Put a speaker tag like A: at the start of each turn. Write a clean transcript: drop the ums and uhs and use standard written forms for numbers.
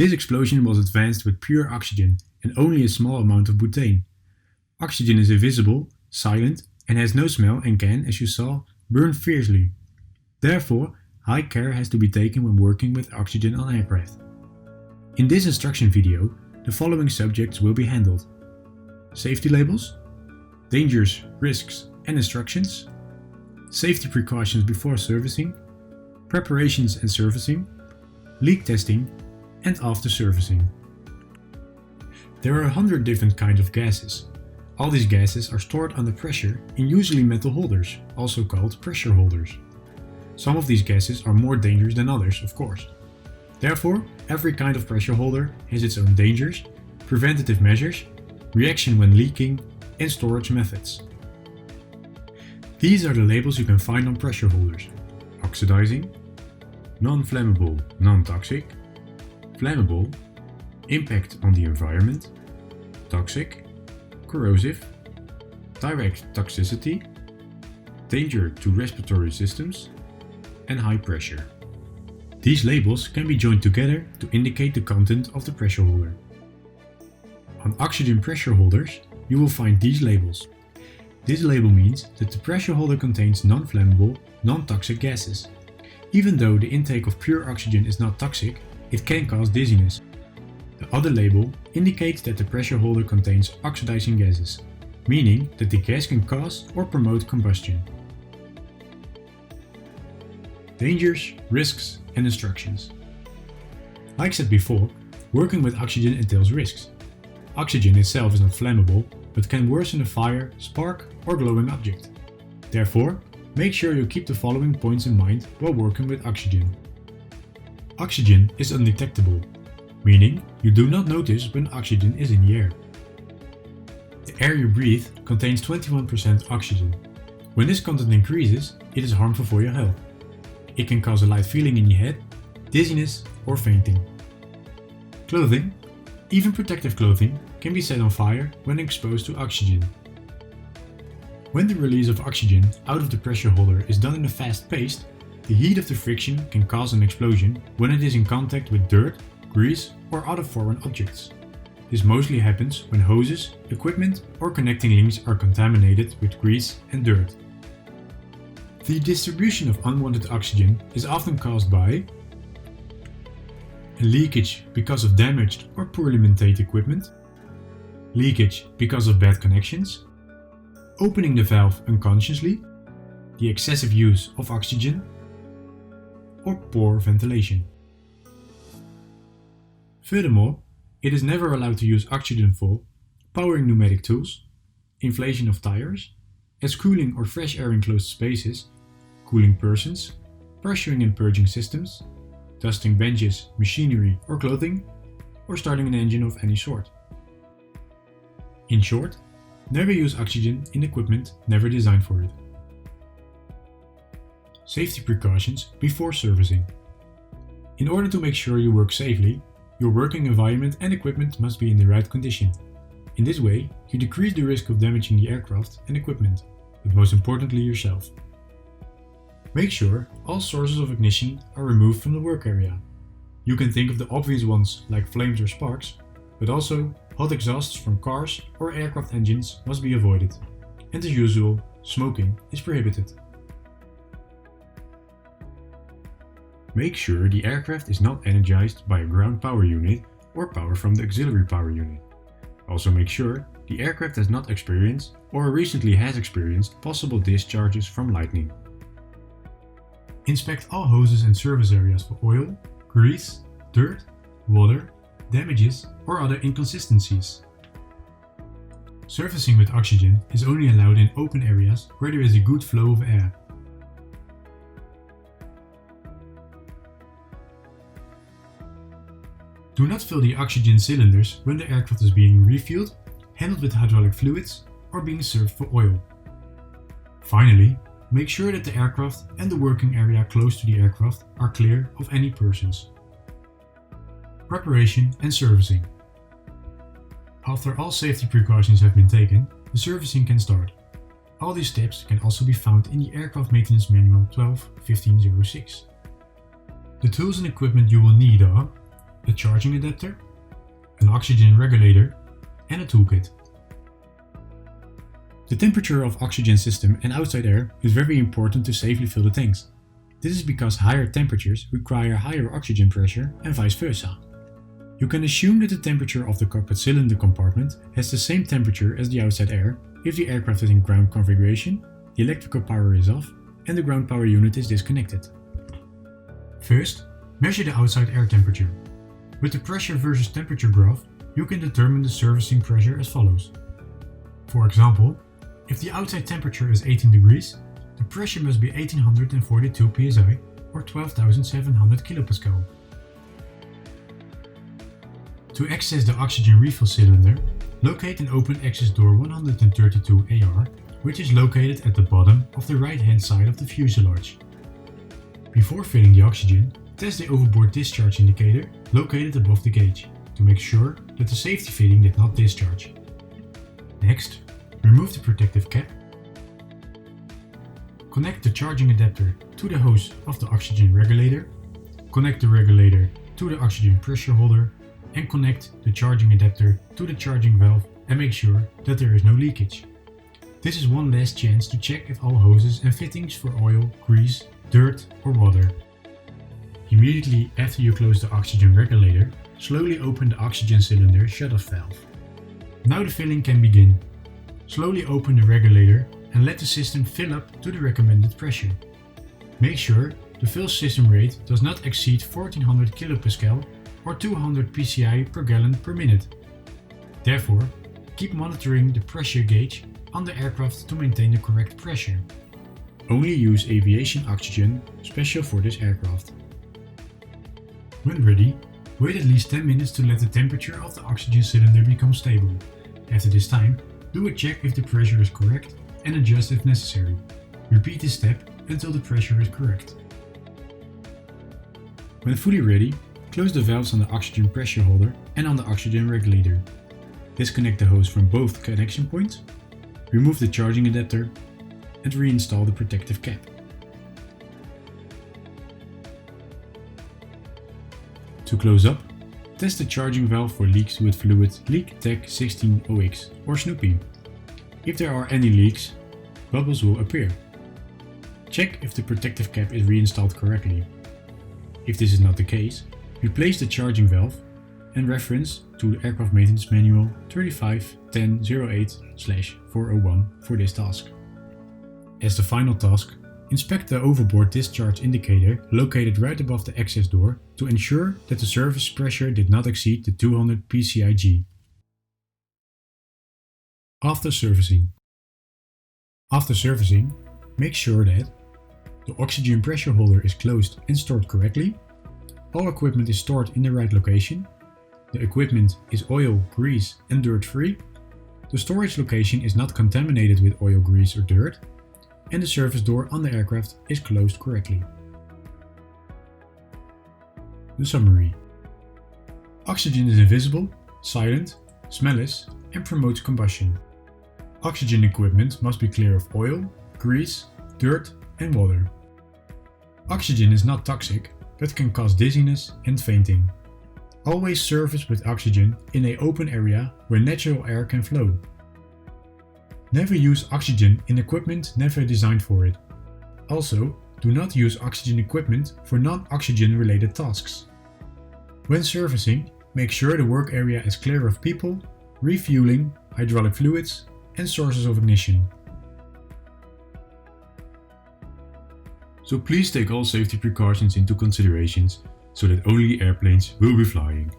A: This explosion was advanced with pure oxygen and only a small amount of butane. Oxygen is invisible, silent, and has no smell and can, as you saw, burn fiercely. Therefore, high care has to be taken when working with oxygen on aircraft. In this instruction video, the following subjects will be handled: safety labels, dangers, risks and instructions, safety precautions before servicing, preparations and servicing, leak testing, and after servicing. There are 100 different kinds of gases. All these gases are stored under pressure in usually metal holders, also called pressure holders. Some of these gases are more dangerous than others, of course. Therefore, every kind of pressure holder has its own dangers, preventative measures, reaction when leaking, and storage methods. These are the labels you can find on pressure holders: oxidizing, non-flammable, non-toxic, flammable, impact on the environment, toxic, corrosive, direct toxicity, danger to respiratory systems, and high pressure. These labels can be joined together to indicate the content of the pressure holder. On oxygen pressure holders, you will find these labels. This label means that the pressure holder contains non-flammable, non-toxic gases. Even though the intake of pure oxygen is not toxic, it can cause dizziness. The other label indicates that the pressure holder contains oxidizing gases, meaning that the gas can cause or promote combustion. Dangers, risks, and instructions. Like said before, working with oxygen entails risks. Oxygen itself is not flammable, but can worsen a fire, spark, or glowing object. Therefore, make sure you keep the following points in mind while working with oxygen. Oxygen is undetectable, meaning you do not notice when oxygen is in the air. The air you breathe contains 21% oxygen. When this content increases, it is harmful for your health. It can cause a light feeling in your head, dizziness, or fainting. Clothing, even protective clothing, can be set on fire when exposed to oxygen. When the release of oxygen out of the pressure holder is done in a fast pace, the heat of the friction can cause an explosion when it is in contact with dirt, grease, or other foreign objects. This mostly happens when hoses, equipment, or connecting links are contaminated with grease and dirt. The distribution of unwanted oxygen is often caused by a leakage because of damaged or poorly maintained equipment, leakage because of bad connections, opening the valve unconsciously, the excessive use of oxygen, or poor ventilation. Furthermore, it is never allowed to use oxygen for powering pneumatic tools, inflation of tires, as cooling or fresh air in closed spaces, cooling persons, pressuring and purging systems, dusting benches, machinery or clothing, or starting an engine of any sort. In short, never use oxygen in equipment never designed for it. Safety precautions before servicing. In order to make sure you work safely, your working environment and equipment must be in the right condition. In this way, you decrease the risk of damaging the aircraft and equipment, but most importantly yourself. Make sure all sources of ignition are removed from the work area. You can think of the obvious ones like flames or sparks, but also hot exhausts from cars or aircraft engines must be avoided. And as usual, smoking is prohibited. Make sure the aircraft is not energized by a ground power unit or power from the auxiliary power unit. Also make sure the aircraft has not experienced or recently has experienced possible discharges from lightning. Inspect all hoses and service areas for oil, grease, dirt, water, damages, or other inconsistencies. Servicing with oxygen is only allowed in open areas where there is a good flow of air. Do not fill the oxygen cylinders when the aircraft is being refueled, handled with hydraulic fluids, or being served for oil. Finally, make sure that the aircraft and the working area close to the aircraft are clear of any persons. Preparation and servicing. After all safety precautions have been taken, the servicing can start. All these steps can also be found in the Aircraft Maintenance Manual 12-1506. The tools and equipment you will need are a charging adapter, an oxygen regulator, and a toolkit. The temperature of oxygen system and outside air is very important to safely fill the tanks. This is because higher temperatures require higher oxygen pressure and vice versa. You can assume that the temperature of the cockpit cylinder compartment has the same temperature as the outside air if the aircraft is in ground configuration, the electrical power is off, and the ground power unit is disconnected. First, measure the outside air temperature. With the pressure versus temperature graph, you can determine the servicing pressure as follows. For example, if the outside temperature is 18 degrees, the pressure must be 1842 psi or 12,700 kPa. To access the oxygen refill cylinder, locate and open access door 132 AR, which is located at the bottom of the right hand side of the fuselage. Before filling the oxygen, test the overboard discharge indicator located above the gauge to make sure that the safety fitting did not discharge. Next, remove the protective cap. Connect the charging adapter to the hose of the oxygen regulator. Connect the regulator to the oxygen pressure holder and connect the charging adapter to the charging valve and make sure that there is no leakage. This is one last chance to check if all hoses and fittings for oil, grease, dirt or water. Immediately after you close the oxygen regulator, slowly open the oxygen cylinder shutoff valve. Now the filling can begin. Slowly open the regulator and let the system fill up to the recommended pressure. Make sure the fill system rate does not exceed 1400 kPa or 200 psi per gallon per minute. Therefore, keep monitoring the pressure gauge on the aircraft to maintain the correct pressure. Only use aviation oxygen special for this aircraft. When ready, wait at least 10 minutes to let the temperature of the oxygen cylinder become stable. After this time, do a check if the pressure is correct and adjust if necessary. Repeat this step until the pressure is correct. When fully ready, close the valves on the oxygen pressure holder and on the oxygen regulator. Disconnect the hose from both connection points, remove the charging adapter and reinstall the protective cap. To close up, test the charging valve for leaks with fluid LeakTech 16OX or Snoopy. If there are any leaks, bubbles will appear. Check if the protective cap is reinstalled correctly. If this is not the case, replace the charging valve and reference to the Aircraft Maintenance Manual 35-1008/401 for this task. As the final task, inspect the overboard discharge indicator located right above the access door to ensure that the surface pressure did not exceed the 200 psi-G. After servicing, make sure that the oxygen pressure holder is closed and stored correctly, all equipment is stored in the right location, the equipment is oil, grease and dirt free, the storage location is not contaminated with oil, grease or dirt, and the service door on the aircraft is closed correctly. The summary. Oxygen is invisible, silent, smellless and promotes combustion. Oxygen equipment must be clear of oil, grease, dirt and water. Oxygen is not toxic, but can cause dizziness and fainting. Always service with oxygen in an open area where natural air can flow. Never use oxygen in equipment never designed for it. Also, do not use oxygen equipment for non-oxygen related tasks. When servicing, make sure the work area is clear of people, refueling, hydraulic fluids and sources of ignition. So please take all safety precautions into considerations so that only airplanes will be flying.